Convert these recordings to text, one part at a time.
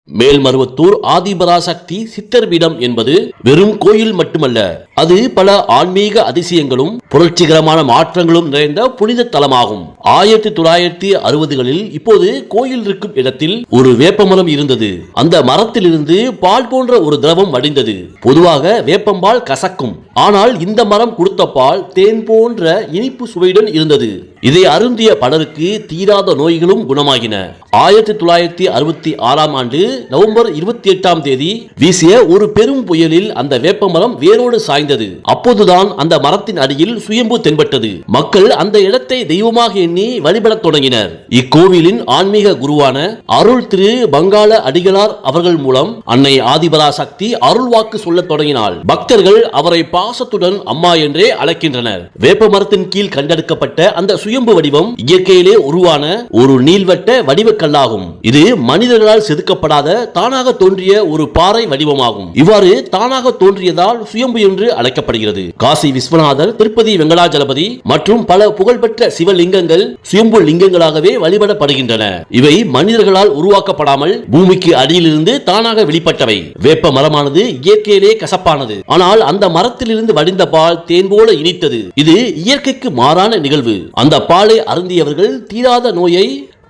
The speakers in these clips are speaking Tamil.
மேல்மருவத்தூர் ஆதிபராசக்தி சித்தர் பீடம் என்பது வெறும் கோயில் மட்டுமல்ல, அது பல ஆன்மீக அதிசயங்களும் புரட்சிகரமான மாற்றங்களும் நிறைந்த புனித தலமாகும். 1960களில் இப்போது கோயில் இருக்கும் இடத்தில் ஒரு வேப்பமரம் இருந்தது. அந்த மரத்திலிருந்து பால் போன்ற ஒரு திரவம் வடிந்தது. பொதுவாக வேப்பம்பால் கசக்கும், ஆனால் இந்த மரம் கொடுத்த பால் தேன் போன்ற இனிப்பு சுவையுடன் இருந்தது. இதை அருந்திய பலருக்கு தீராத நோய்களும் குணமாகின. 1966ஆம் ஆண்டு நவம்பர் 28ஆம் தேதி வீசிய ஒரு பெரும் புயலில் அந்த வேப்பமரம் வேரோடு சாய்ந்தது. அப்போதுதான் அந்த மரத்தின் அடியில் சுயம்பு தென்பட்டது. மக்கள் அந்த இடத்தை தெய்வமாக எண்ணி வழிபடத் தொடங்கினர். இக்கோவிலின் ஆன்மீக குருவான அருள் திரு பங்காள அடிகளார் அவர்கள் மூலம் அன்னை ஆதிபராசக்தி அருள் வாக்கு சொல்ல தொடங்கினாள். பக்தர்கள் அவரை பாசத்துடன் அம்மா என்றே அழைக்கின்றனர். வேப்ப மரத்தின் கீழ் கண்டெடுக்கப்பட்ட அந்த சுயம்பு வடிவம் இயற்கையிலே உருவான ஒரு நீள்வட்ட வடிவக்கல்லாகும். இது மனிதர்களால் செதுக்கப்படாத தானாக தோன்றிய ஒரு பாறை வடிவமாகும். இவ்வாறு தானாக தோன்றியதால் சுயம்பு என்று அழைக்கப்படுகிறது. காசி விஸ்வநாதர், திருப்பதி வெங்கடாஜலபதி மற்றும் பல புகழ்பெற்ற சிவலிங்கங்கள் சுயம்பு லிங்கங்களாகவே வழிபடப்படுகின்றன. இவை மனிதர்களால் உருவாக்கப்படாமல் பூமிக்கு அடியிலிருந்து தானாக வெளிப்பட்டவை. வேப்ப மரமானது இயற்கையிலே கசப்பானது, ஆனால் அந்த மரத்திலிருந்து வடிந்த பால் தேன் போல இனித்தது. இது இயற்கைக்கு மாறான நிகழ்வு. அந்த பாலை அருந்தியவர்கள் தீராத நோயை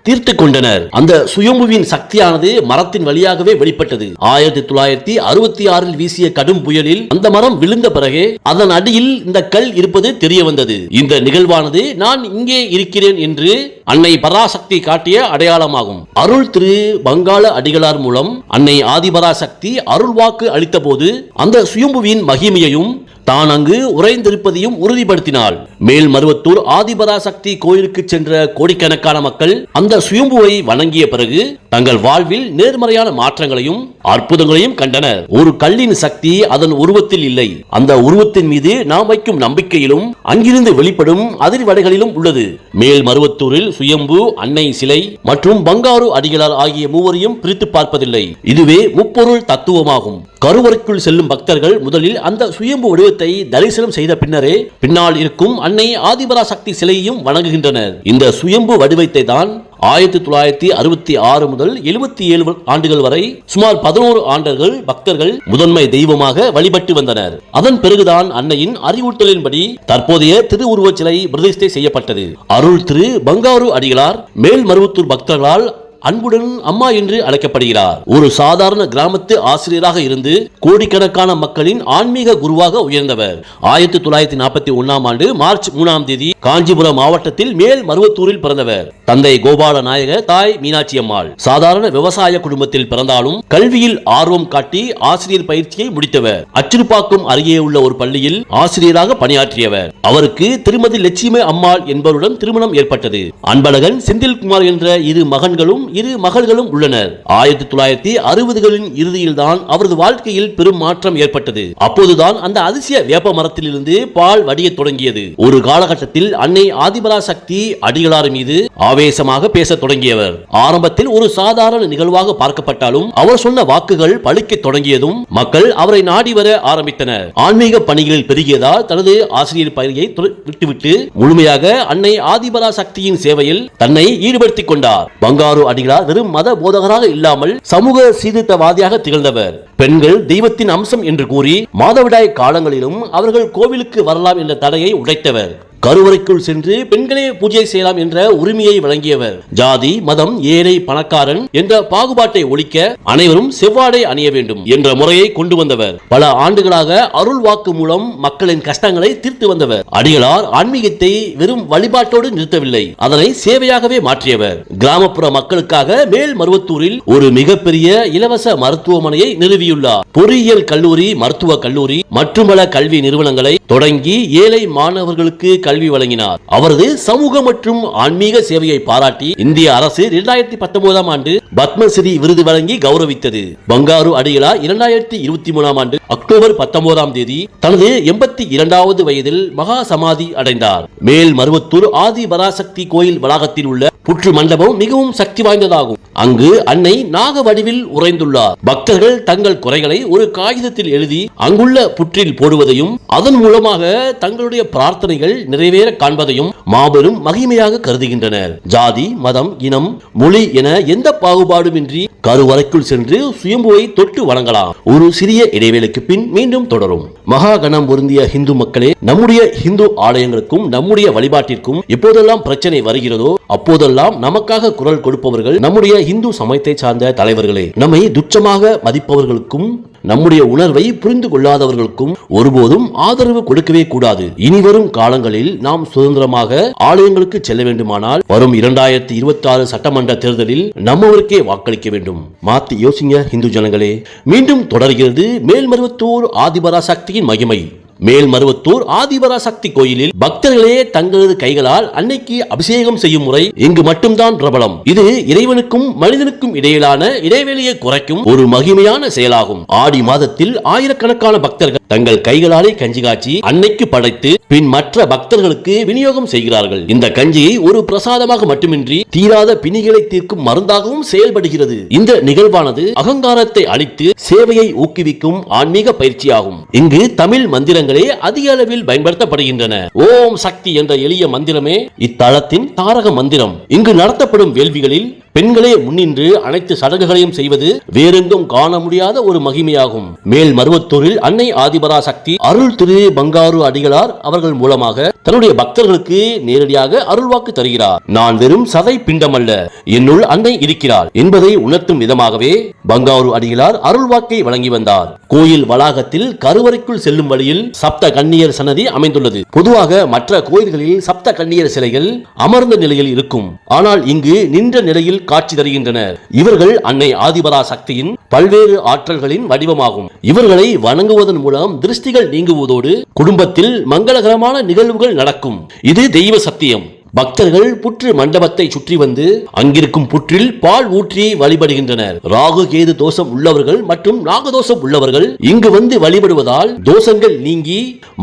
தீர்த்து கொண்டனர். அந்த சுயம்புவின் சக்தியானது மரத்தின் வழியாகவே வெளிப்பட்டது. 1966இல் வீசிய கடும் புயலில் அந்த மரம் விழுந்த பிறகு அதன் அடியில் இந்த கல் இருப்பது தெரிய வந்தது. இந்த நிகழ்வானது நான் இங்கே இருக்கிறேன் என்று அன்னை பராசக்தி காட்டிய அடையாளமாகும். அருள் திரு பங்காள அடிகளார் மூலம் அன்னை ஆதிபராசக்தி அருள் வாக்கு அளித்த போது அந்த சுயம்புவின் மகிமையையும் தான் அங்கு உறைந்திருப்பதையும் உறுதிப்படுத்தினாள். மேல்மருவத்தூர் ஆதிபராசக்தி கோயிலுக்கு சென்ற கோடிக்கணக்கான மக்கள் அந்த சுயம்புவை வணங்கிய பிறகு தங்கள் வாழ்வில் நேர்மறையான மாற்றங்களையும் அற்புதங்களையும் கண்டனர். ஒரு கல்லின் சக்தி அதன் உருவத்தில் இல்லை, அந்த உருவத்தின் மீது நாம் வைக்கும் நம்பிக்கையிலும் அங்கிருந்து வெளிப்படும் அதிர்வடைகளிலும் உள்ளது. மேல்மருவத்தூரில் சுயம்பு, அன்னை சிலை மற்றும் பங்காரு அடிகளார் ஆகிய மூவரையும் பிரித்து பார்ப்பதில்லை. இதுவே முப்பொருள் தத்துவமாகும். கருவறைக்குள் செல்லும் பக்தர்கள் முதலில் அந்த சுயம்பு வடிவத்தை தரிசனம் செய்த பின்னரே பின்னால் இருக்கும் அன்னை ஆதிபராசக்தி சிலையையும் வணங்குகின்றனர். இந்த சுயம்பு வடிவத்தை தான் 1966 முதல் 77 ஆண்டுகள் வரை சுமார் 11 ஆண்டுகள் பக்தர்கள் முதன்மை தெய்வமாக வழிபட்டு வந்தனர். அதன் பிறகுதான் அன்னையின் அறிவுறுத்தலின்படி தற்போதைய திருவுருவச் சிலை பிரதிஷ்டை செய்யப்பட்டது. அருள் திரு பங்காரு அடிகளார் மேல்மருவத்தூர் பக்தர்களால் அன்புடன் அம்மா என்று அழைக்கப்படுகிறார். ஒரு சாதாரண கிராமத்து ஆசிரியராக இருந்து கோடிக்கணக்கான மக்களின் ஆன்மீக குருவாக உயர்ந்தவர். 1941ஆம் ஆண்டு மார்ச் 3ஆம் தேதி காஞ்சிபுரம் மாவட்டத்தில் மேல்மருவத்தூரில் பிறந்தவர். தந்தை கோபால நாயகர், தாய் மீனாட்சி அம்மாள். சாதாரண விவசாய குடும்பத்தில் பிறந்தாலும் கல்வியில் ஆர்வம் காட்டி ஆசிரியர் பயிற்சியை முடித்தவர். அச்சிறுபாக்கம் அருகே உள்ள ஒரு பள்ளியில் ஆசிரியராக பணியாற்றியவர். அவருக்கு திருமதி லட்சுமி அம்மாள் என்பவருடன் திருமணம் ஏற்பட்டது. அன்பழகன், செந்தில்குமார் என்ற இரு மகன்களும் இரு மகள்களும் உள்ளனர். 1960களின் இறுதியில் தான் அவரது வாழ்க்கையில் பெரும் மாற்றம் ஏற்பட்டது. அப்போதுதான் அந்த அதிசய வேப்ப மரத்திலிருந்து பால் வடிய தொடங்கியது. ஒரு காலகட்டத்தில் அன்னை ஆதிபராசக்தி அடிகளார் மீது ஆவேசமாக பேச தொடங்கியவர். ஆரம்பத்தில் ஒரு சாதாரண நிகழ்வாக பார்க்கப்பட்டாலும் அவர் சொன்ன வாக்குகள் பலிக்க தொடங்கியதும் மக்கள் அவரை நாடி வர ஆரம்பித்தனர். ஆன்மீக பணிகளில் பெருகியதால் தனது ஆசிரியர் பணியை விட்டுவிட்டு முழுமையாக அன்னை ஆதிபராசக்தியின் சேவையில் தன்னை ஈடுபடுத்திக் கொண்டார். பங்காரு அடிகளார் வெறும் மத போதகராக இல்லாமல் சமூக சீர்திருத்தவாதியாக திகழ்ந்தவர். பெண்கள் தெய்வத்தின் அம்சம் என்று கூறி மாதவிடாய் காலங்களிலும் அவர்கள் கோவிலுக்கு வரலாம் என்ற தடையை உடைத்தவர். கருவறைக்குள் சென்று பெண்களே பூஜை செய்யலாம் என்ற உரிமையை வழங்கியவர். ஜாதி, மதம், ஏழை, பணக்காரன் என்ற பாகுபாட்டை ஒழிக்க அனைவரும் செவ்வாடை அணிய வேண்டும் என்ற முறையை கொண்டு வந்தவர். பல ஆண்டுகளாக அருள் வாக்கு மூலம் மக்களின் கஷ்டங்களை தீர்த்து வந்தவர். அடிகளார் ஆன்மீகத்தை வெறும் வழிபாட்டோடு நிறுத்தவில்லை, அதனை சேவையாகவே மாற்றியவர். கிராமப்புற மக்களுக்காக மேல்மருவத்தூரில் ஒரு மிகப்பெரிய இலவச மருத்துவமனையை நிறுவியுள்ளார். பொறியியல் கல்லூரி, மருத்துவ கல்லூரி மற்றும் பல கல்வி நிறுவனங்களை தொடங்கி ஏழை மாணவர்களுக்கு கல்வி வழங்கினார். அவரது சமூக மற்றும் ஆன்மீக சேவையை பாராட்டி இந்திய அரசு 2019ஆம் ஆண்டு பத்மஸ்ரீ விருது வழங்கி கௌரவித்தது. பங்காரு அடிகளார் 2023ஆம் ஆண்டு அக்டோபர் 19ஆம் தேதி தனது 82வது வயதில் மகா சமாதி அடைந்தார். மேல்மருவத்தூர் ஆதிபராசக்தி கோயில் வளாகத்தில் உள்ள புற்று மண்டபம் மிகவும் சக்தி வாய்ந்ததாகும். அங்கு அன்னை நாக வடிவில் உறைந்துள்ளார். பக்தர்கள் தங்கள் குறைகளை ஒரு காகிதத்தில் எழுதி அங்குள்ள புற்றில் போடுவதையும் அதன் மூலமாக தங்களுடைய பிரார்த்தனைகள் நிறைவேற காண்பதையும் மாபெரும் மகிமையாக கருதுகின்றனர். ஜாதி, மதம், இனம், மொழி என எந்த பாகுபாடுமின்றி கருவறைக்குள் சென்று சுயம்புவை தொட்டு வணங்கலாம். ஒரு சிறிய இடைவேளைக்கு பின் மீண்டும் தொடரும். மகா கணம் பொருந்திய இந்து மக்களே, நம்முடைய இந்து ஆலயங்களுக்கும் நம்முடைய வழிபாட்டிற்கும் எப்போதெல்லாம் பிரச்சனை வருகிறதோ அப்போதெல்லாம் நமக்காக குரல் கொடுப்பவர்கள் நம்முடைய இந்து சமயத்தை சார்ந்த தலைவர்களே. நம்மை துச்சமாக மதிப்பவர்களுக்கும் நம்முடைய உணர்வை புரிந்து கொள்ளாதவர்களுக்கும் ஒருபோதும் ஆதரவு கொடுக்கவே கூடாது. இனிவரும் காலங்களில் நாம் சுதந்திரமாக ஆலயங்களுக்கு செல்ல வேண்டுமானால் வரும் 2026 சட்டமன்ற தேர்தலில் நம்மவருக்கே வாக்களிக்க வேண்டும். மாத்தி யோசிங்க இந்து ஜனங்களே. மீண்டும் தொடர்கிறது மேல்மருவத்தூர் ஆதிபராசக்தியின் மகிமை. மேல்மருவத்தூர் ஆதிபராசக்தி கோயிலில் பக்தர்களே தங்களது கைகளால் அன்னைக்கு அபிஷேகம் செய்யும் முறை இங்கு மட்டும்தான் பிரபலம். இது இறைவனுக்கும் மனிதனுக்கும் இடையிலான இடைவெளியை குறைக்கும் ஒரு மகிமையான செயலாகும். ஆடி மாதத்தில் ஆயிரக்கணக்கான பக்தர்கள் தங்கள் கைகளாலே கஞ்சி காய்ச்சி அன்னைக்கு படைத்து பின் மற்ற பக்தர்களுக்கு விநியோகம் செய்கிறார்கள். இந்த கஞ்சியை ஒரு பிரசாதமாக மட்டுமின்றி தீராத பிணிகளை தீர்க்கும் மருந்தாகவும் செயல்படுகிறது. இந்த நிகழ்வானது அகங்காரத்தை அழித்து சேவையை ஊக்குவிக்கும் ஆன்மீக பயிற்சியாகும். இங்கு தமிழ் மந்திரங்கள் அதிக அளவில் பயன்படுத்தப்படுகின்றன. ஓம் சக்தி என்ற எளிய மந்திரமே இத்தலத்தின் தாரக மந்திரம். இங்கு நடத்தப்படும் வேள்விகளில் பெண்களே முன்னின்று அனைத்து சடங்குகளையும் செய்வது வேறெங்கும் காண முடியாத ஒரு மகிமையாகும். மேல் மருவத்தூரில் அன்னை ஆதிபராசக்தி அருள் திரு பங்காரு அடிகளார் அவர்கள் மூலமாக தன்னுடைய பக்தர்களுக்கு நேரடியாக அருள்வாக்கு தருகிறார். நான் வெறும் சதை பிண்டமல்ல, என்னுள் அன்னை இருக்கிறார் என்பதை உணர்த்தும் விதமாகவே பங்காரு அடிகளார் அருள்வாக்கை வழங்கி வந்தார். கோயில் வளாகத்தில் கருவறைக்குள் செல்லும் வழியில் சப்த கன்னியர் சன்னதி அமைந்துள்ளது. பொதுவாக மற்ற கோயில்களில் சப்த கன்னியர் சிலைகள் அமர்ந்த நிலையில் இருக்கும். ஆனால் இங்கு நின்ற நிலையில் காட்சி தருகின்றனர். இவர்கள் அன்னை ஆதிபராசக்தியின் பல்வேறு ஆற்றல்களின் வடிவமாகும். இவர்களை வணங்குவதன் மூலம் திருஷ்டிகள் நீங்குவதோடு குடும்பத்தில் மங்களகரமான நிகழ்வுகள் நடக்கும். இது தெய்வ சத்தியம். பக்தர்கள் புற்று மண்டபத்தை சுற்றி வந்து அங்கிருக்கும் புற்றில் பால் ஊற்றி வழிபடுகின்றனர். ராகு கேது தோஷம் உள்ளவர்கள் மற்றும் நாகதோஷம் உள்ளவர்கள் இங்கு வந்து வழிபடுவதால் தோஷங்கள் நீங்கி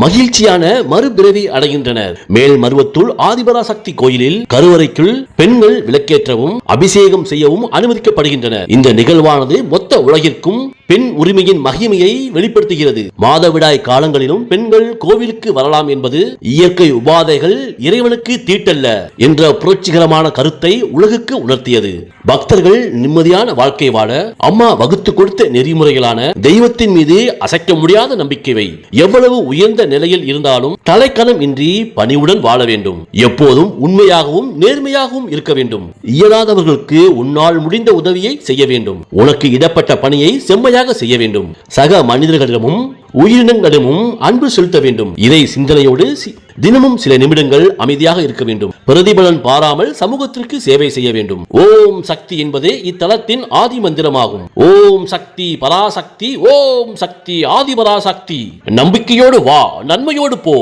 மகிழ்ச்சியான மறுபிறவி அடைகின்றனர். மேல் மருவத்தூர் ஆதிபராசக்தி கோயிலில் கருவறைக்குள் பெண்கள் விளக்கேற்றவும் அபிஷேகம் செய்யவும் அனுமதிக்கப்படுகின்றனர். இந்த நிகழ்வானது மொத்த உலகிற்கும் பெண் உரிமையின் மகிமையை வெளிப்படுத்துகிறது. மாதவிடாய் காலங்களிலும் பெண்கள் கோவிலுக்கு வரலாம் என்பது இயற்கை உபாதைகள் இறைவனுக்கு தீட்டல்ல என்ற புரட்சிகரமான கருத்தை உலகுக்கு உணர்த்தியது. பக்தர்கள் நிம்மதியான வாழ்க்கை வாழ அம்மா வகுத்து கொடுத்த நெறிமுறைகளான தெய்வத்தின் மீது அசைக்க முடியாத நம்பிக்கை. எவ்வளவு உயர்ந்த நிலையில் இருந்தாலும் தலைக்கணம் இன்றி பணிவுடன் வாழ வேண்டும். எப்போதும் உண்மையாகவும் நேர்மையாகவும் இருக்க வேண்டும். இயலாதவர்களுக்கு உன்னால் முடிந்த உதவியை செய்ய வேண்டும். உனக்கு இடப்பட்ட பணியை செம்மையாக செய்ய வேண்டும். சக மனிதர்களிடமும் உயிரினங்களிடமும் அன்பு செலுத்த வேண்டும். இதை சிந்தனையோடு தினமும் சில நிமிடங்கள் அமைதியாக இருக்க வேண்டும். பிரதிபலன் பாராமல் சமூகத்திற்கு சேவை செய்ய வேண்டும். ஓம் சக்தி என்பதே இத்தலத்தின் ஆதி மந்திரமாகும். ஓம் சக்தி பராசக்தி, ஓம் சக்தி ஆதிபராசக்தி. நம்பிக்கையோடு வா, நன்மையோடு போ.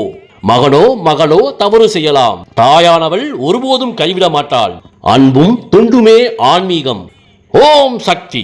மகனோ மகளோ தவறு செய்யலாம், தாயானவள் ஒருபோதும் கைவிட மாட்டாள். அன்பும் தொண்டுமே ஆன்மீகம். ஓம் சக்தி.